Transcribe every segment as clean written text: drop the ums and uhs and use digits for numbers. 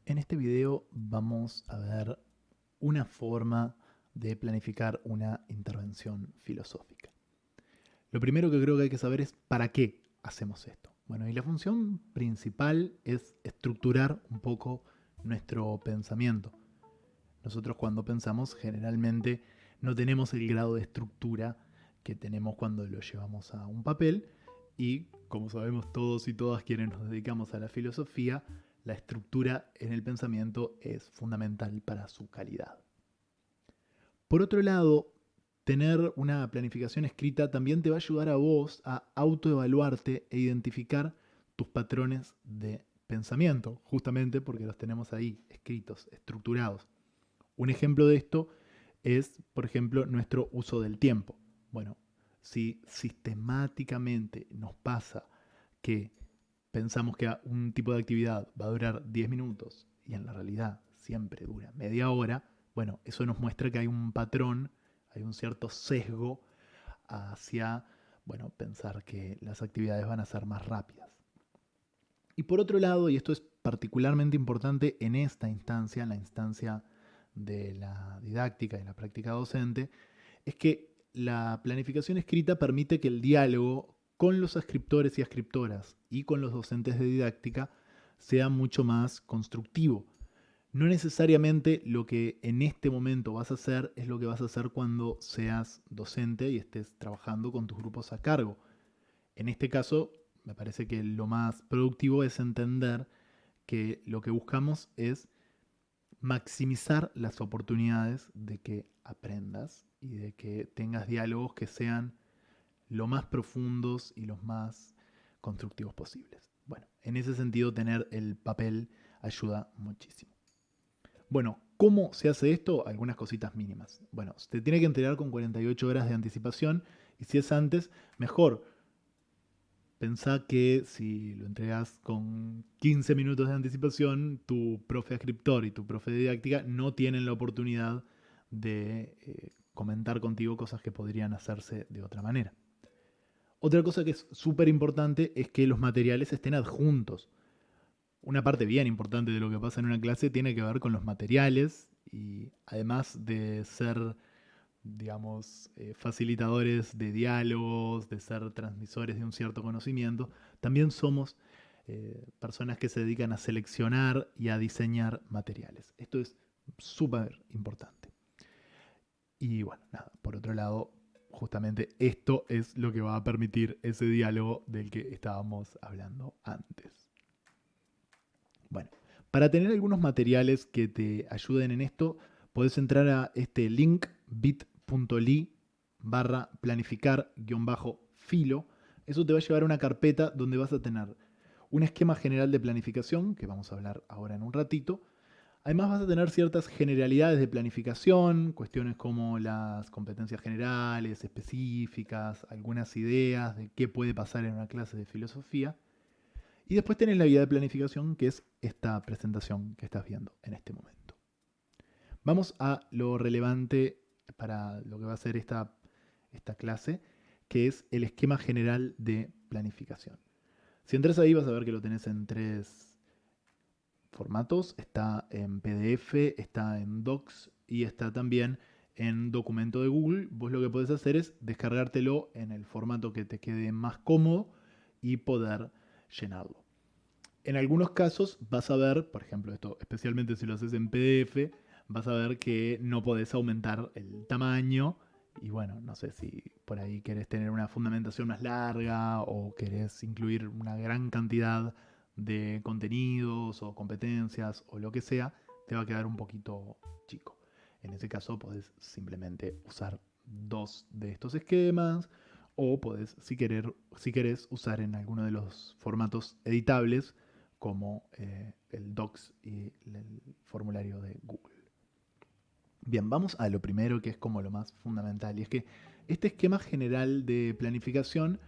En este video vamos a ver una forma de planificar una intervención filosófica. Lo primero que creo que hay que saber es para qué hacemos esto. Bueno, y la función principal es estructurar un poco nuestro pensamiento. Nosotros cuando pensamos generalmente no tenemos el grado de estructura que tenemos cuando lo llevamos a un papel y como sabemos todos y todas quienes nos dedicamos a la filosofía, la estructura en el pensamiento es fundamental para su calidad. Por otro lado, tener una planificación escrita también te va a ayudar a vos a autoevaluarte e identificar tus patrones de pensamiento, justamente porque los tenemos ahí escritos, estructurados. Un ejemplo de esto es, por ejemplo, nuestro uso del tiempo. Bueno, si sistemáticamente nos pasa que pensamos que un tipo de actividad va a durar 10 minutos y en la realidad siempre dura media hora, bueno, eso nos muestra que hay un patrón, hay un cierto sesgo hacia, bueno, pensar que las actividades van a ser más rápidas. Y por otro lado, y esto es particularmente importante en esta instancia, en la instancia de la didáctica y la práctica docente, es que la planificación escrita permite que el diálogo con los escritores y escritoras y con los docentes de didáctica sea mucho más constructivo. No necesariamente lo que en este momento vas a hacer es lo que vas a hacer cuando seas docente y estés trabajando con tus grupos a cargo. En este caso, me parece que lo más productivo es entender que lo que buscamos es maximizar las oportunidades de que aprendas y de que tengas diálogos que sean lo más profundos y los más constructivos posibles. Bueno, en ese sentido tener el papel ayuda muchísimo. Bueno, ¿cómo se hace esto? Algunas cositas mínimas. Bueno, se tiene que entregar con 48 horas de anticipación y si es antes, mejor. Pensá que si lo entregas con 15 minutos de anticipación, tu profe escritor y tu profe de didáctica no tienen la oportunidad de comentar contigo cosas que podrían hacerse de otra manera. Otra cosa que es súper importante es que los materiales estén adjuntos. Una parte bien importante de lo que pasa en una clase tiene que ver con los materiales y además de ser, digamos, facilitadores de diálogos, de ser transmisores de un cierto conocimiento, también somos personas que se dedican a seleccionar y a diseñar materiales. Esto es súper importante. Y bueno, nada, por otro lado, justamente esto es lo que va a permitir ese diálogo del que estábamos hablando antes. Bueno, para tener algunos materiales que te ayuden en esto, podés entrar a este link bit.ly barra planificar-filo. Eso te va a llevar a una carpeta donde vas a tener un esquema general de planificación, que vamos a hablar ahora en un ratito. Además vas a tener ciertas generalidades de planificación, cuestiones como las competencias generales, específicas, algunas ideas de qué puede pasar en una clase de filosofía. Y después tenés la guía de planificación, que es esta presentación que estás viendo en este momento. Vamos a lo relevante para lo que va a ser esta clase, que es el esquema general de planificación. Si entras ahí vas a ver que lo tenés en tres formatos. Está en PDF, está en Docs y está también en documento de Google. Vos lo que podés hacer es descargártelo en el formato que te quede más cómodo y poder llenarlo. En algunos casos vas a ver, por ejemplo, esto, especialmente si lo haces en PDF, vas a ver que no podés aumentar el tamaño. Y bueno, no sé si por ahí querés tener una fundamentación más larga o querés incluir una gran cantidad de contenidos o competencias o lo que sea, te va a quedar un poquito chico. En ese caso podés simplemente usar dos de estos esquemas o podés, si querés, usar en alguno de los formatos editables como el Docs y el formulario de Google. Bien, vamos a lo primero que es como lo más fundamental y es que este esquema general de planificación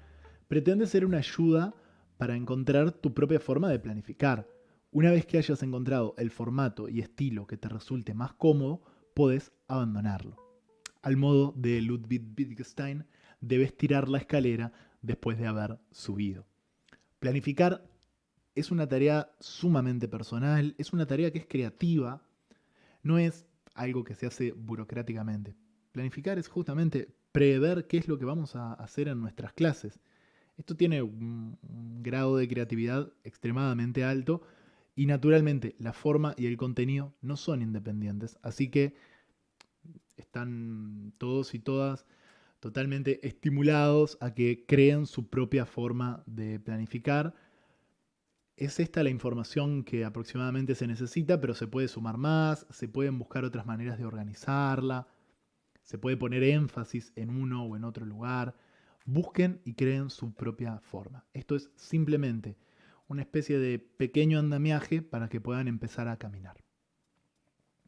pretende ser una ayuda para encontrar tu propia forma de planificar. Una vez que hayas encontrado el formato y estilo que te resulte más cómodo, podés abandonarlo. Al modo de Ludwig Wittgenstein, debes tirar la escalera después de haber subido. Planificar es una tarea sumamente personal, es una tarea que es creativa, no es algo que se hace burocráticamente. Planificar es justamente prever qué es lo que vamos a hacer en nuestras clases. Esto tiene un grado de creatividad extremadamente alto y naturalmente la forma y el contenido no son independientes, así que están todos y todas totalmente estimulados a que creen su propia forma de planificar. Es esta la información que aproximadamente se necesita, pero se puede sumar más, se pueden buscar otras maneras de organizarla, se puede poner énfasis en uno o en otro lugar. Busquen y creen su propia forma. Esto es simplemente una especie de pequeño andamiaje para que puedan empezar a caminar.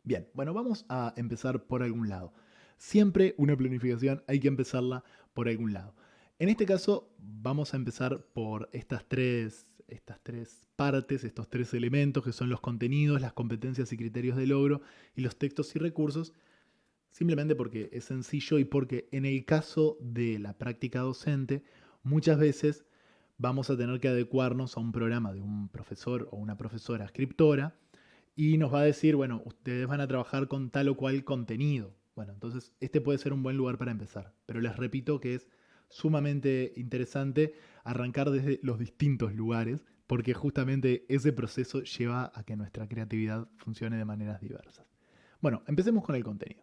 Bien, bueno, vamos a empezar por algún lado. Siempre una planificación hay que empezarla por algún lado. En este caso vamos a empezar por estas tres partes, estos tres elementos que son los contenidos, las competencias y criterios de logro y los textos y recursos, simplemente porque es sencillo y porque en el caso de la práctica docente muchas veces vamos a tener que adecuarnos a un programa de un profesor o una profesora escriptora y nos va a decir, bueno, ustedes van a trabajar con tal o cual contenido. Bueno, entonces este puede ser un buen lugar para empezar, pero les repito que es sumamente interesante arrancar desde los distintos lugares, porque justamente ese proceso lleva a que nuestra creatividad funcione de maneras diversas. Bueno, empecemos con el contenido.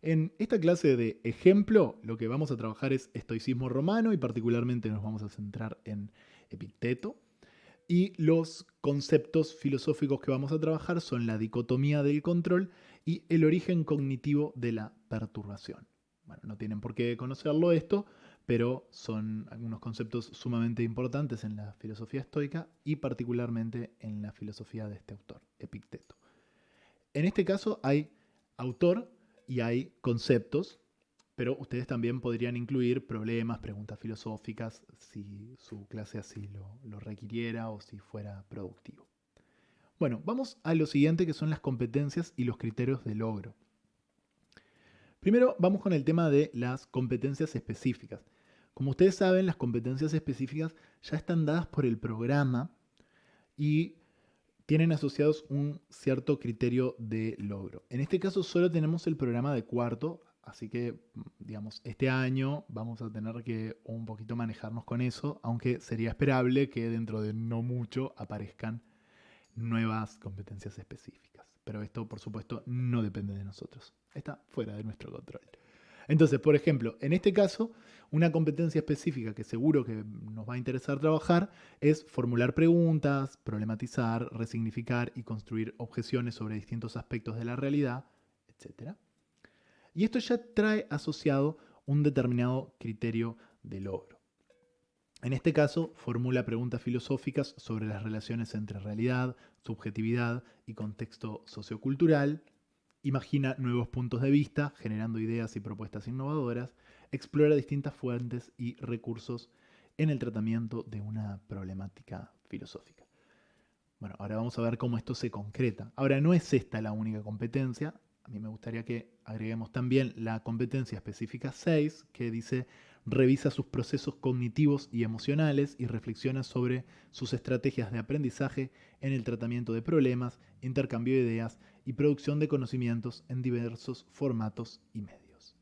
En esta clase de ejemplo, lo que vamos a trabajar es estoicismo romano y particularmente nos vamos a centrar en Epicteto. Y los conceptos filosóficos que vamos a trabajar son la dicotomía del control y el origen cognitivo de la perturbación. Bueno, no tienen por qué conocerlo esto, pero son algunos conceptos sumamente importantes en la filosofía estoica y particularmente en la filosofía de este autor, Epicteto. En este caso hay autor y hay conceptos, pero ustedes también podrían incluir problemas, preguntas filosóficas, si su clase así lo requiriera o si fuera productivo. Bueno, vamos a lo siguiente que son las competencias y los criterios de logro. Primero vamos con el tema de las competencias específicas. Como ustedes saben, las competencias específicas ya están dadas por el programa y tienen asociados un cierto criterio de logro. En este caso solo tenemos el programa de cuarto, así que, digamos, este año vamos a tener que un poquito manejarnos con eso, aunque sería esperable que dentro de no mucho aparezcan nuevas competencias específicas. Pero esto, por supuesto, no depende de nosotros. Está fuera de nuestro control. Entonces, por ejemplo, en este caso, una competencia específica que seguro que nos va a interesar trabajar es formular preguntas, problematizar, resignificar y construir objeciones sobre distintos aspectos de la realidad, etc. Y esto ya trae asociado un determinado criterio de logro. En este caso, formula preguntas filosóficas sobre las relaciones entre realidad, subjetividad y contexto sociocultural, imagina nuevos puntos de vista, generando ideas y propuestas innovadoras, explora distintas fuentes y recursos en el tratamiento de una problemática filosófica. Bueno, ahora vamos a ver cómo esto se concreta. Ahora, no es esta la única competencia. A mí me gustaría que agreguemos también la competencia específica 6, que dice revisa sus procesos cognitivos y emocionales y reflexiona sobre sus estrategias de aprendizaje en el tratamiento de problemas, intercambio de ideas y producción de conocimientos en diversos formatos y medios.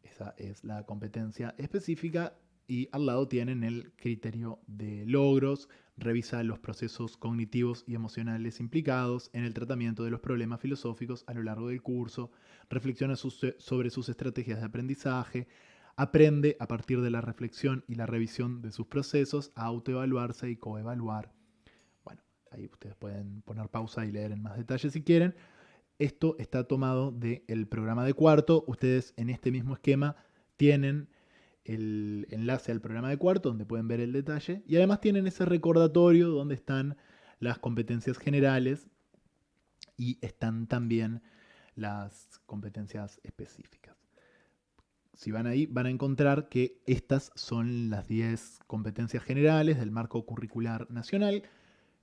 Esa es la competencia específica y al lado tienen el criterio de logros, revisa los procesos cognitivos y emocionales implicados en el tratamiento de los problemas filosóficos a lo largo del curso, reflexiona sobre sus estrategias de aprendizaje, aprende a partir de la reflexión y la revisión de sus procesos a autoevaluarse y coevaluar. Bueno, ahí ustedes pueden poner pausa y leer en más detalle si quieren. Esto está tomado del programa de cuarto. Ustedes en este mismo esquema tienen el enlace al programa de cuarto donde pueden ver el detalle y además tienen ese recordatorio donde están las competencias generales y están también las competencias específicas. Si van ahí van a encontrar que estas son las 10 competencias generales del marco curricular nacional,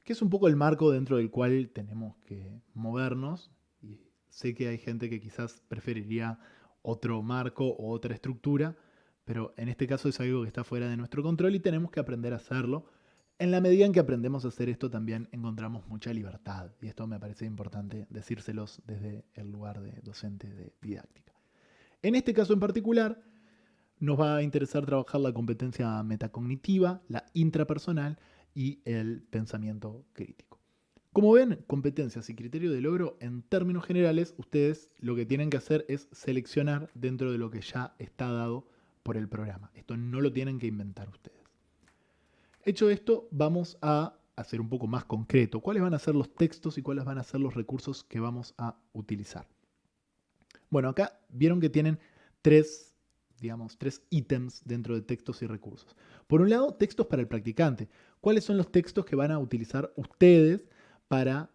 que es un poco el marco dentro del cual tenemos que movernos. Y sé que hay gente que quizás preferiría otro marco o otra estructura, pero en este caso es algo que está fuera de nuestro control y tenemos que aprender a hacerlo. En la medida en que aprendemos a hacer esto también encontramos mucha libertad y esto me parece importante decírselos desde el lugar de docente de didáctica. En este caso en particular nos va a interesar trabajar la competencia metacognitiva, la intrapersonal y el pensamiento crítico. Como ven, competencias y criterio de logro, en términos generales, ustedes lo que tienen que hacer es seleccionar dentro de lo que ya está dado por el programa. Esto no lo tienen que inventar ustedes. Hecho esto, vamos a hacer un poco más concreto cuáles van a ser los textos y cuáles van a ser los recursos que vamos a utilizar. Bueno, acá vieron que tienen tres ítems dentro de textos y recursos. Por un lado, textos para el practicante. ¿Cuáles son los textos que van a utilizar ustedes para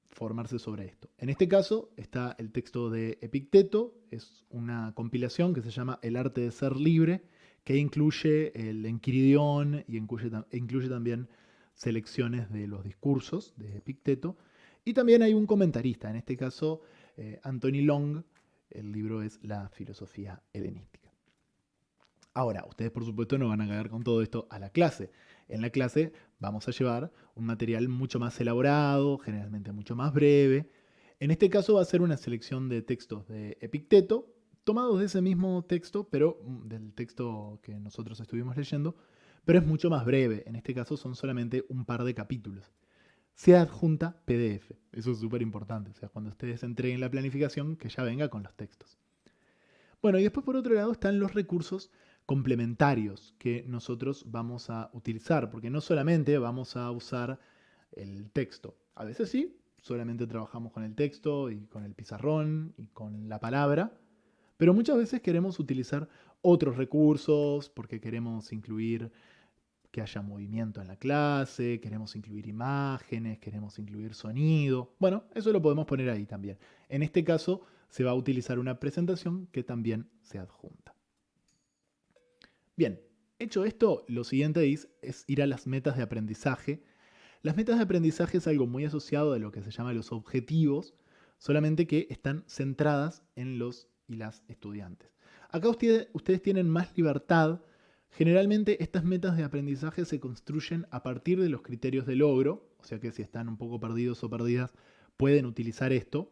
formarse sobre esto? En este caso está el texto de Epicteto, es una compilación que se llama El arte de ser libre, que incluye el Enquiridión y incluye también selecciones de los discursos de Epicteto. Y también hay un comentarista, en este caso Anthony Long. El libro es La filosofía helenística. Ahora, ustedes por supuesto no van a caer con todo esto a la clase. En la clase vamos a llevar un material mucho más elaborado, generalmente mucho más breve. En este caso va a ser una selección de textos de Epicteto, tomados de ese mismo texto, pero del texto que nosotros estuvimos leyendo, pero es mucho más breve. En este caso son solamente un par de capítulos. Se adjunta PDF. Eso es súper importante. O sea, cuando ustedes entreguen la planificación, que ya venga con los textos. Bueno, y después por otro lado están los recursos complementarios que nosotros vamos a utilizar, porque no solamente vamos a usar el texto. A veces sí, solamente trabajamos con el texto y con el pizarrón y con la palabra, pero muchas veces queremos utilizar otros recursos porque queremos incluir que haya movimiento en la clase, queremos incluir imágenes, queremos incluir sonido. Bueno, eso lo podemos poner ahí también. En este caso se va a utilizar una presentación que también se adjunta. Bien, hecho esto, lo siguiente es ir a las metas de aprendizaje. Las metas de aprendizaje es algo muy asociado a lo que se llama los objetivos, solamente que están centradas en los y las estudiantes. Acá ustedes tienen más libertad. Generalmente estas metas de aprendizaje se construyen a partir de los criterios de logro, o sea que si están un poco perdidos o perdidas, pueden utilizar esto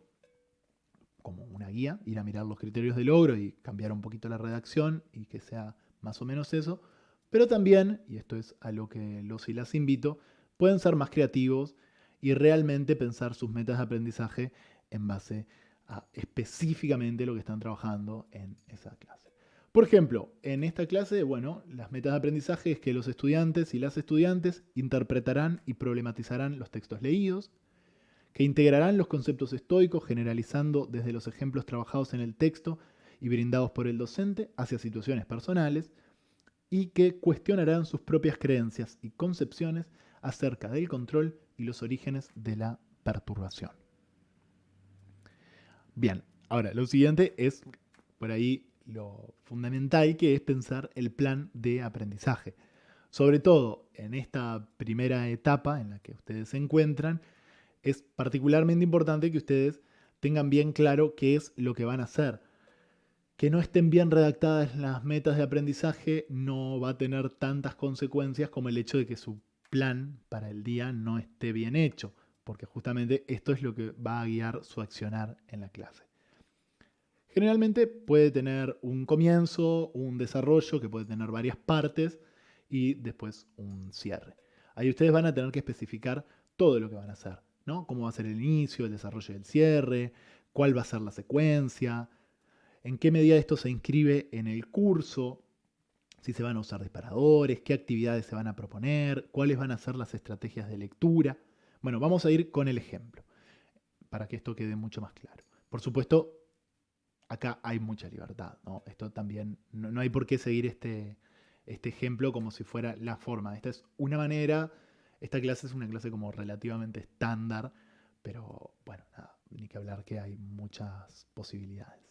como una guía, ir a mirar los criterios de logro y cambiar un poquito la redacción y que sea más o menos eso. Pero también, y esto es a lo que los y las invito, pueden ser más creativos y realmente pensar sus metas de aprendizaje en base a específicamente lo que están trabajando en esa clase. Por ejemplo, en esta clase, bueno, las metas de aprendizaje es que los estudiantes y las estudiantes interpretarán y problematizarán los textos leídos, que integrarán los conceptos estoicos generalizando desde los ejemplos trabajados en el texto y brindados por el docente hacia situaciones personales, y que cuestionarán sus propias creencias y concepciones acerca del control y los orígenes de la perturbación. Bien, ahora lo siguiente es por ahí lo fundamental, que es pensar el plan de aprendizaje. Sobre todo en esta primera etapa en la que ustedes se encuentran, es particularmente importante que ustedes tengan bien claro qué es lo que van a hacer. Que no estén bien redactadas las metas de aprendizaje no va a tener tantas consecuencias como el hecho de que su plan para el día no esté bien hecho, porque justamente esto es lo que va a guiar su accionar en la clase. Generalmente puede tener un comienzo, un desarrollo que puede tener varias partes y después un cierre. Ahí ustedes van a tener que especificar todo lo que van a hacer, ¿no? Cómo va a ser el inicio, el desarrollo y el cierre, cuál va a ser la secuencia, en qué medida esto se inscribe en el curso, si se van a usar disparadores, qué actividades se van a proponer, cuáles van a ser las estrategias de lectura. Bueno, vamos a ir con el ejemplo, para que esto quede mucho más claro. Por supuesto, acá hay mucha libertad, ¿no? Esto también, no hay por qué seguir este ejemplo como si fuera la forma. Esta es una manera, esta clase es una clase como relativamente estándar, pero bueno, nada, ni que hablar que hay muchas posibilidades.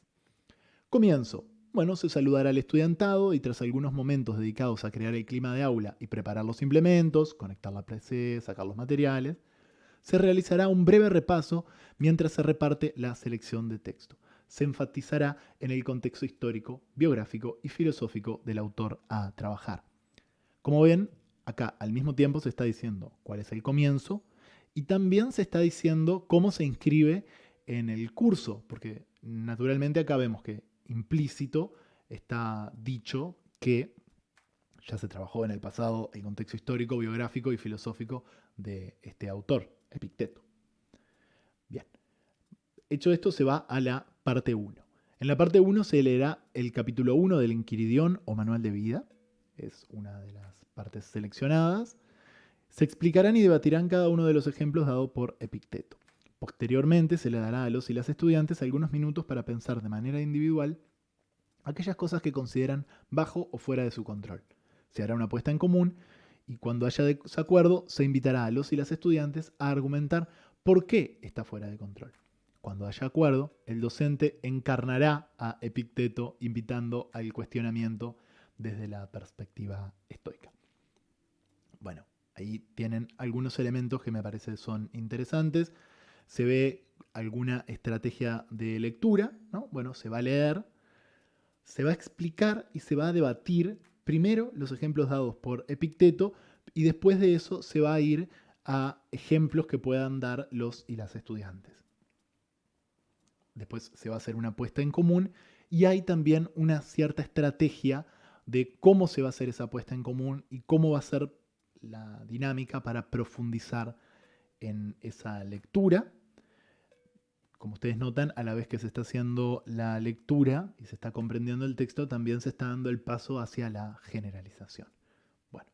Comienzo. Bueno, se saludará al estudiantado y tras algunos momentos dedicados a crear el clima de aula y preparar los implementos, conectar la PC, sacar los materiales, se realizará un breve repaso mientras se reparte la selección de texto. Se enfatizará en el contexto histórico, biográfico y filosófico del autor a trabajar. Como ven, acá al mismo tiempo se está diciendo cuál es el comienzo y también se está diciendo cómo se inscribe en el curso, porque naturalmente acá vemos que implícito está dicho que ya se trabajó en el pasado el contexto histórico, biográfico y filosófico de este autor, Epicteto. Bien, hecho esto se va a la parte 1. En la parte 1 se leerá el capítulo 1 del Enquiridión o Manual de Vida, es una de las partes seleccionadas. Se explicarán y debatirán cada uno de los ejemplos dados por Epicteto. Posteriormente se le dará a los y las estudiantes algunos minutos para pensar de manera individual aquellas cosas que consideran bajo o fuera de su control. Se hará una apuesta en común y cuando haya desacuerdo se invitará a los y las estudiantes a argumentar por qué está fuera de control. Cuando haya acuerdo, el docente encarnará a Epicteto invitando al cuestionamiento desde la perspectiva estoica. Bueno, ahí tienen algunos elementos que me parece son interesantes. Se ve alguna estrategia de lectura, ¿no? Bueno, se va a leer, se va a explicar y se va a debatir primero los ejemplos dados por Epicteto y después de eso se va a ir a ejemplos que puedan dar los y las estudiantes. Después se va a hacer una puesta en común y hay también una cierta estrategia de cómo se va a hacer esa puesta en común y cómo va a ser la dinámica para profundizar en esa lectura. Como ustedes notan, a la vez que se está haciendo la lectura y se está comprendiendo el texto, también se está dando el paso hacia la generalización. Bueno,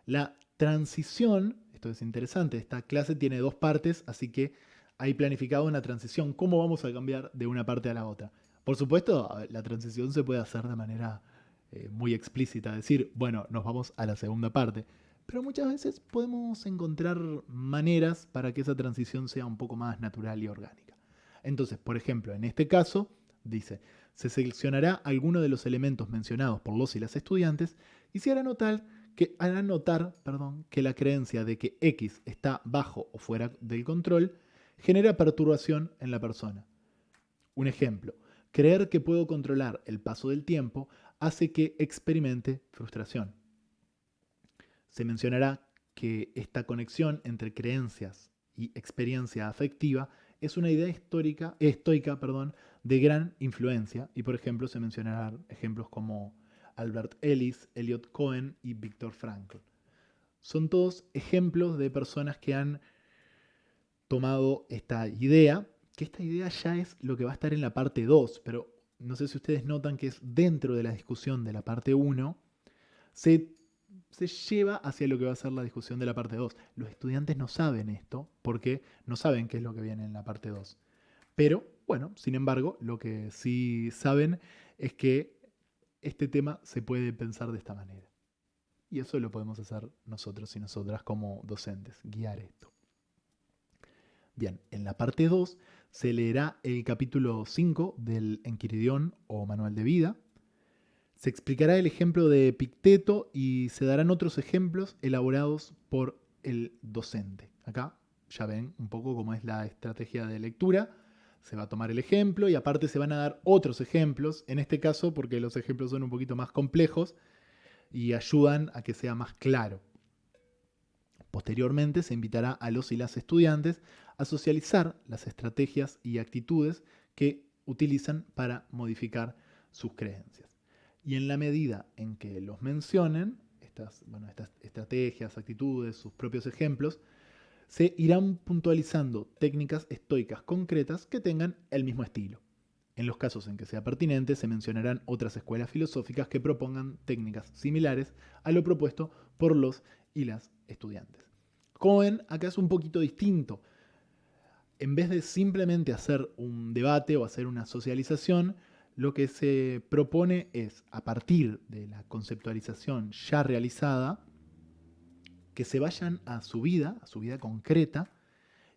la transición, esto es interesante, esta clase tiene dos partes, así que hay planificado una transición. ¿Cómo vamos a cambiar de una parte a la otra? Por supuesto, la transición se puede hacer de manera muy explícita, decir, bueno, nos vamos a la segunda parte. Pero muchas veces podemos encontrar maneras para que esa transición sea un poco más natural y orgánica. Entonces, por ejemplo, en este caso, dice, se seleccionará alguno de los elementos mencionados por los y las estudiantes y se hará notar que la creencia de que X está bajo o fuera del control genera perturbación en la persona. Un ejemplo, creer que puedo controlar el paso del tiempo hace que experimente frustración. Se mencionará que esta conexión entre creencias y experiencia afectiva es una idea estoica de gran influencia y por ejemplo se mencionarán ejemplos como Albert Ellis, Elliot Cohen y Viktor Frankl. Son todos ejemplos de personas que han tomado esta idea, que esta idea ya es lo que va a estar en la parte 2, pero no sé si ustedes notan que es dentro de la discusión de la parte 1, se lleva hacia lo que va a ser la discusión de la parte 2. Los estudiantes no saben esto porque no saben qué es lo que viene en la parte 2. Pero, bueno, sin embargo, lo que sí saben es que este tema se puede pensar de esta manera. Y eso lo podemos hacer nosotros y nosotras como docentes, guiar esto. Bien, en la parte 2 se leerá el capítulo 5 del Enquiridión o Manual de Vida. Se explicará el ejemplo de Epicteto y se darán otros ejemplos elaborados por el docente. Acá ya ven un poco cómo es la estrategia de lectura. Se va a tomar el ejemplo y aparte se van a dar otros ejemplos, en este caso porque los ejemplos son un poquito más complejos y ayudan a que sea más claro. Posteriormente se invitará a los y las estudiantes a socializar las estrategias y actitudes que utilizan para modificar sus creencias. Y en la medida en que los mencionen, estas estrategias, actitudes, sus propios ejemplos, se irán puntualizando técnicas estoicas concretas que tengan el mismo estilo. En los casos en que sea pertinente, se mencionarán otras escuelas filosóficas que propongan técnicas similares a lo propuesto por los y las estudiantes. Cohen acá es un poquito distinto. En vez de simplemente hacer un debate o hacer una socialización, lo que se propone es, a partir de la conceptualización ya realizada, que se vayan a su vida concreta,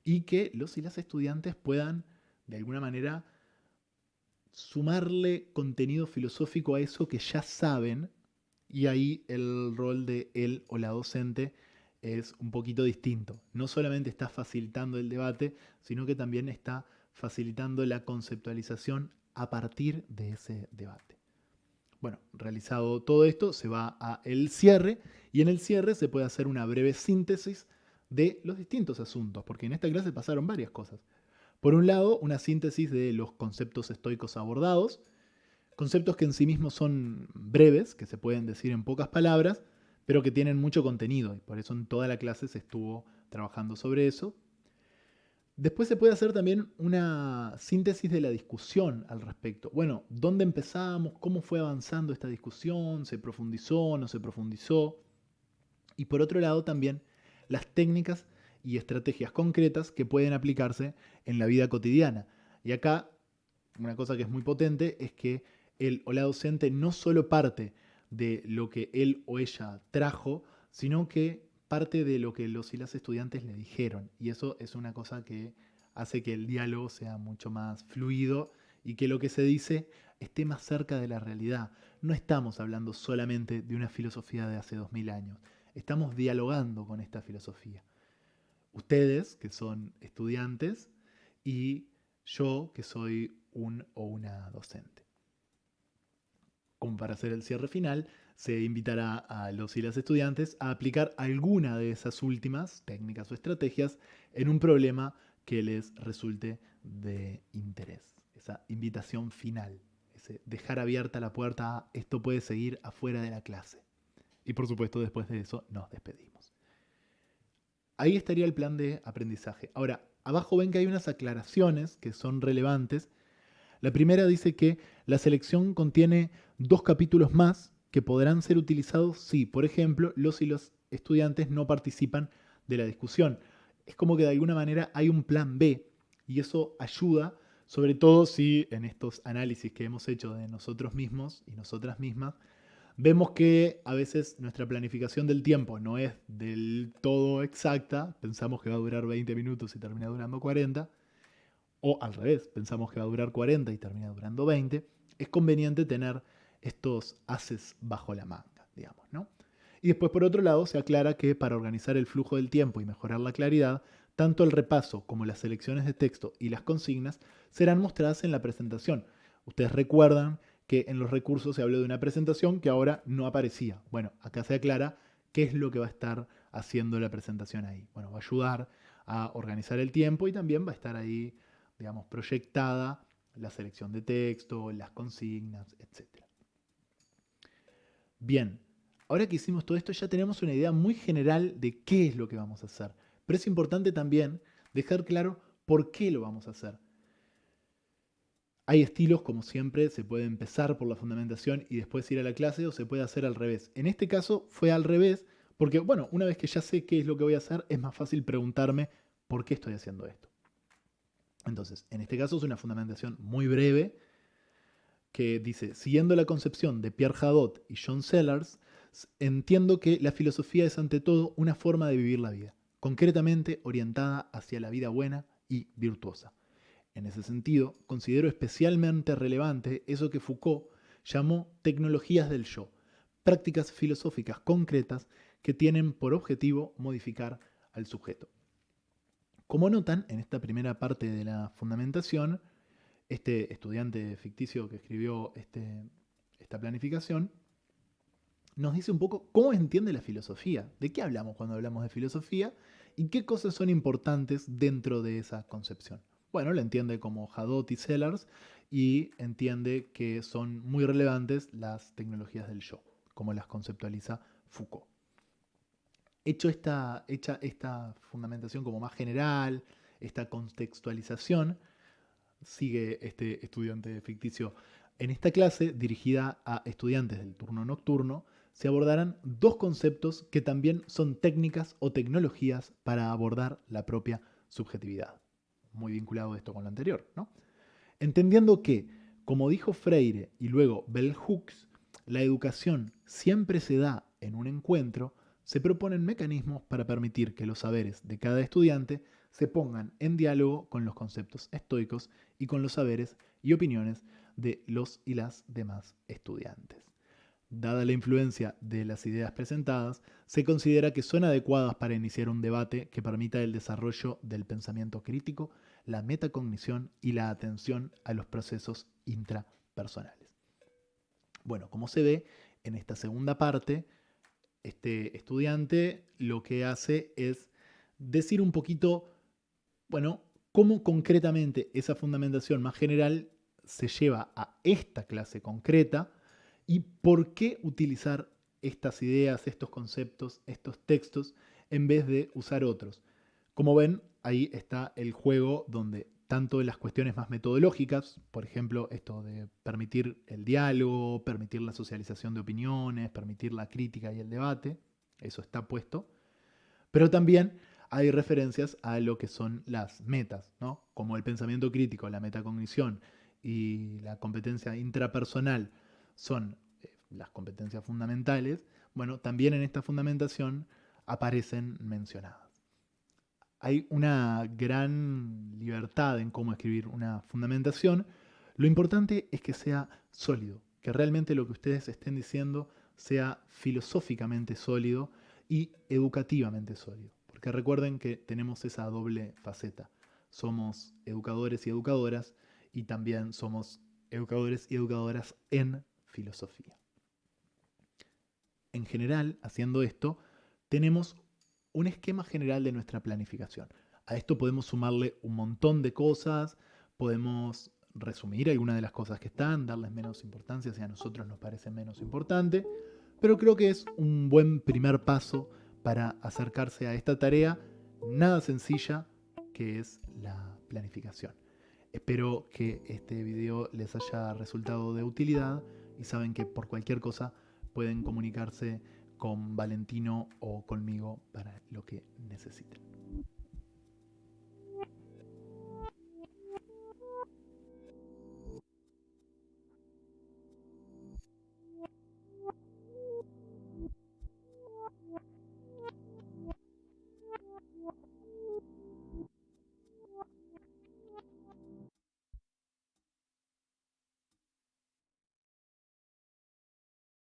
y que los y las estudiantes puedan, de alguna manera, sumarle contenido filosófico a eso que ya saben, y ahí el rol de él o la docente es un poquito distinto. No solamente está facilitando el debate, sino que también está facilitando la conceptualización a partir de ese debate. Bueno, realizado todo esto, se va a el cierre y en el cierre se puede hacer una breve síntesis de los distintos asuntos, porque en esta clase pasaron varias cosas. Por un lado, una síntesis de los conceptos estoicos abordados, conceptos que en sí mismos son breves, que se pueden decir en pocas palabras, pero que tienen mucho contenido, y por eso en toda la clase se estuvo trabajando sobre eso. Después se puede hacer también una síntesis de la discusión al respecto. Bueno, ¿dónde empezamos? ¿Cómo fue avanzando esta discusión? ¿Se profundizó? ¿No se profundizó? Y por otro lado también las técnicas y estrategias concretas que pueden aplicarse en la vida cotidiana. Y acá una cosa que es muy potente es que el o la docente no solo parte de lo que él o ella trajo, sino que parte de lo que los y las estudiantes le dijeron. Y eso es una cosa que hace que el diálogo sea mucho más fluido y que lo que se dice esté más cerca de la realidad. No estamos hablando solamente de una filosofía de hace 2000 años. Estamos dialogando con esta filosofía. Ustedes, que son estudiantes, y yo, que soy un o una docente. Como para hacer el cierre final, se invitará a los y las estudiantes a aplicar alguna de esas últimas técnicas o estrategias en un problema que les resulte de interés. Esa invitación final, ese dejar abierta la puerta a esto puede seguir afuera de la clase. Y por supuesto, después de eso nos despedimos. Ahí estaría el plan de aprendizaje. Ahora, abajo ven que hay unas aclaraciones que son relevantes. La primera dice que la selección contiene 2 capítulos más que podrán ser utilizados si, por ejemplo, los y los estudiantes no participan de la discusión. Es como que de alguna manera hay un plan B y eso ayuda, sobre todo si en estos análisis que hemos hecho de nosotros mismos y nosotras mismas, vemos que a veces nuestra planificación del tiempo no es del todo exacta, pensamos que va a durar 20 minutos y termina durando 40, o al revés, pensamos que va a durar 40 y termina durando 20, es conveniente tener estos haces bajo la manga, digamos, ¿no? Y después, por otro lado, se aclara que para organizar el flujo del tiempo y mejorar la claridad, tanto el repaso como las selecciones de texto y las consignas serán mostradas en la presentación. Ustedes recuerdan que en los recursos se habló de una presentación que ahora no aparecía. Bueno, acá se aclara qué es lo que va a estar haciendo la presentación ahí. Bueno, va a ayudar a organizar el tiempo y también va a estar ahí, digamos, proyectada la selección de texto, las consignas, etc. Bien, ahora que hicimos todo esto ya tenemos una idea muy general de qué es lo que vamos a hacer. Pero es importante también dejar claro por qué lo vamos a hacer. Hay estilos, como siempre, se puede empezar por la fundamentación y después ir a la clase o se puede hacer al revés. En este caso fue al revés porque, bueno, una vez que ya sé qué es lo que voy a hacer, es más fácil preguntarme por qué estoy haciendo esto. Entonces, en este caso es una fundamentación muy breve que dice, siguiendo la concepción de Pierre Hadot y John Sellars, entiendo que la filosofía es ante todo una forma de vivir la vida, concretamente orientada hacia la vida buena y virtuosa. En ese sentido, considero especialmente relevante eso que Foucault llamó tecnologías del yo, prácticas filosóficas concretas que tienen por objetivo modificar al sujeto. Como notan, en esta primera parte de la fundamentación, este estudiante ficticio que escribió esta planificación nos dice un poco cómo entiende la filosofía, de qué hablamos cuando hablamos de filosofía y qué cosas son importantes dentro de esa concepción. Bueno, lo entiende como Hadot y Sellars y entiende que son muy relevantes las tecnologías del yo, como las conceptualiza Foucault. Hecha esta fundamentación como más general, esta contextualización, sigue este estudiante ficticio. En esta clase, dirigida a estudiantes del turno nocturno, se abordarán 2 conceptos que también son técnicas o tecnologías para abordar la propia subjetividad. Muy vinculado esto con lo anterior, ¿no? Entendiendo que, como dijo Freire y luego Bell Hooks, la educación siempre se da en un encuentro, se proponen mecanismos para permitir que los saberes de cada estudiante se pongan en diálogo con los conceptos estoicos y con los saberes y opiniones de los y las demás estudiantes. Dada la influencia de las ideas presentadas, se considera que son adecuadas para iniciar un debate que permita el desarrollo del pensamiento crítico, la metacognición y la atención a los procesos intrapersonales. Bueno, como se ve en esta segunda parte, este estudiante lo que hace es decir un poquito, bueno, cómo concretamente esa fundamentación más general se lleva a esta clase concreta y por qué utilizar estas ideas, estos conceptos, estos textos, en vez de usar otros. Como ven, ahí está el juego donde tanto en las cuestiones más metodológicas, por ejemplo, esto de permitir el diálogo, permitir la socialización de opiniones, permitir la crítica y el debate, eso está puesto, pero también hay referencias a lo que son las metas, ¿no? Como el pensamiento crítico, la metacognición y la competencia intrapersonal son las competencias fundamentales. Bueno, también en esta fundamentación aparecen mencionadas. Hay una gran libertad en cómo escribir una fundamentación. Lo importante es que sea sólido, que realmente lo que ustedes estén diciendo sea filosóficamente sólido y educativamente sólido. Porque recuerden que tenemos esa doble faceta. Somos educadores y educadoras y también somos educadores y educadoras en filosofía. En general, haciendo esto, tenemos un esquema general de nuestra planificación. A esto podemos sumarle un montón de cosas, podemos resumir algunas de las cosas que están, darles menos importancia si a nosotros nos parece menos importante, pero creo que es un buen primer paso para acercarse a esta tarea nada sencilla que es la planificación. Espero que este video les haya resultado de utilidad y saben que por cualquier cosa pueden comunicarse con Valentino o conmigo para lo que necesiten.